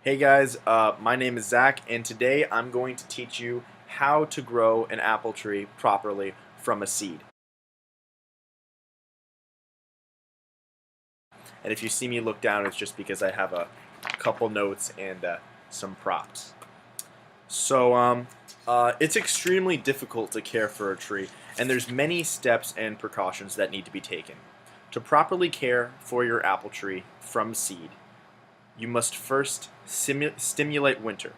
Hey guys, my name is Zach, and today I'm going to teach you how to grow an apple tree properly from a seed. And if you see me look down, it's just because I have a couple notes and some props. It's extremely difficult to care for a tree, and there's many steps and precautions that need to be taken. To properly care for your apple tree from seed, you must first stimulate winter.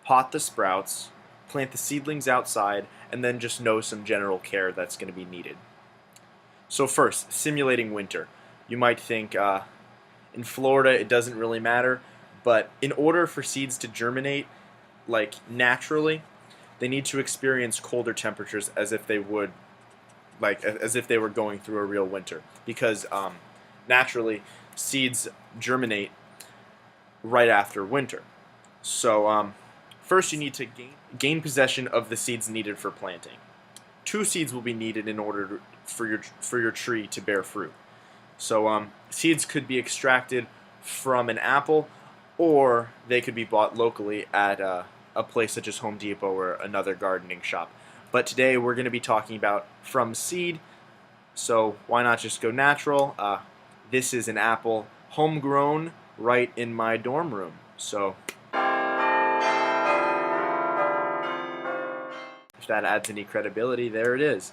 Pot the sprouts, plant the seedlings outside, and then just know some general care that's going to be needed. So first, simulating winter. You might think in Florida it doesn't really matter, but in order for seeds to germinate like naturally, they need to experience colder temperatures as if they would as if they were going through a real winter because naturally seeds germinate right after winter. First, you need to gain possession of the seeds needed for planting. Two seeds will be needed in order for your tree to bear fruit. Seeds could be extracted from an apple, or they could be bought locally at a place such as Home Depot or another gardening shop. But today we're going to be talking about from seed, so why not just go natural? This is an apple homegrown right in my dorm room. So if that adds any credibility, there it is.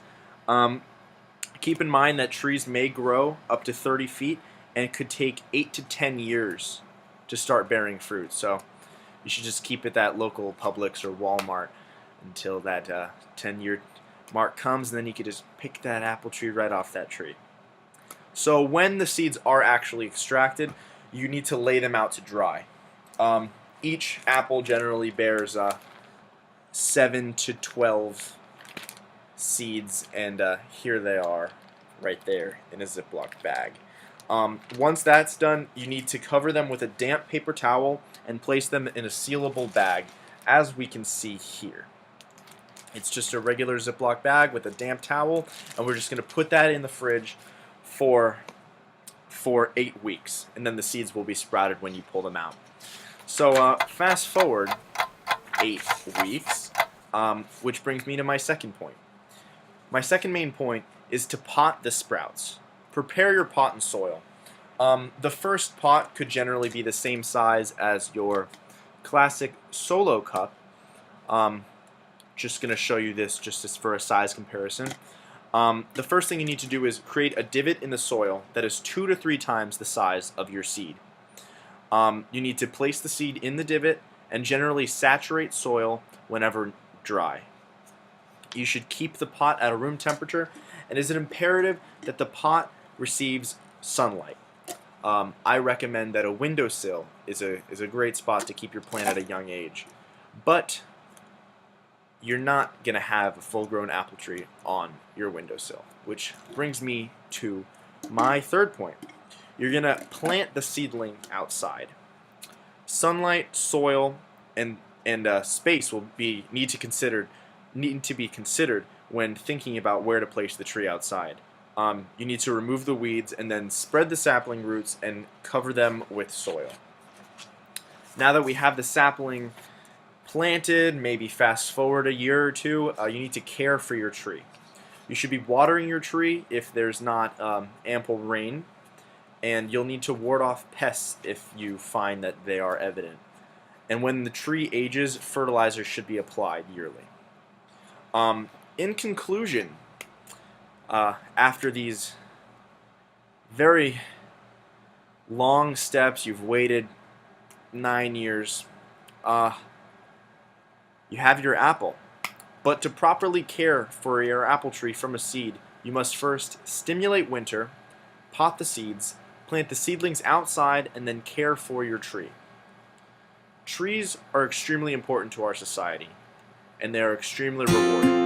Keep in mind that trees may grow up to 30 feet and could take 8 to 10 years to start bearing fruit. So you should just keep it at local Publix or Walmart until that 10-year mark comes, and then you could just pick that apple tree right off that tree. So when the seeds are actually extracted, you need to lay them out to dry. Each apple generally bears 7 to 12 seeds, and here they are right there in a Ziploc bag. Once that's done, you need to cover them with a damp paper towel and place them in a sealable bag, as we can see here. It's just a regular Ziploc bag with a damp towel, and we're just going to put that in the fridge for 8 weeks, and then the seeds will be sprouted when you pull them out. So fast forward 8 weeks, which brings me to my second point. My second main point is to pot the sprouts. Prepare your pot and soil. The first pot could generally be the same size as your classic solo cup. Just going to show you this just as for a size comparison. The first thing you need to do is create a divot in the soil that is 2 to 3 times the size of your seed. You need to place the seed in the divot and generally saturate soil whenever dry. You should keep the pot at a room temperature, and it is imperative that the pot receives sunlight. I recommend that a windowsill is a great spot to keep your plant at a young age, but you're not going to have a full-grown apple tree on your windowsill, which brings me to my third point. You're going to plant the seedling outside. Sunlight, soil, and space will need to be considered when thinking about where to place the tree outside. You need to remove the weeds and then spread the sapling roots and cover them with soil. Now that we have the sapling planted, maybe fast forward a year or two, you need to care for your tree. You should be watering your tree if there's not ample rain, and you'll need to ward off pests if you find that they are evident. And when the tree ages, fertilizer should be applied yearly. In conclusion, after these very long steps, you've waited 9 years, you have your apple. But to properly care for your apple tree from a seed, you must first stimulate winter, pot the seeds, plant the seedlings outside, and then care for your tree. Trees are extremely important to our society, and they are extremely rewarding.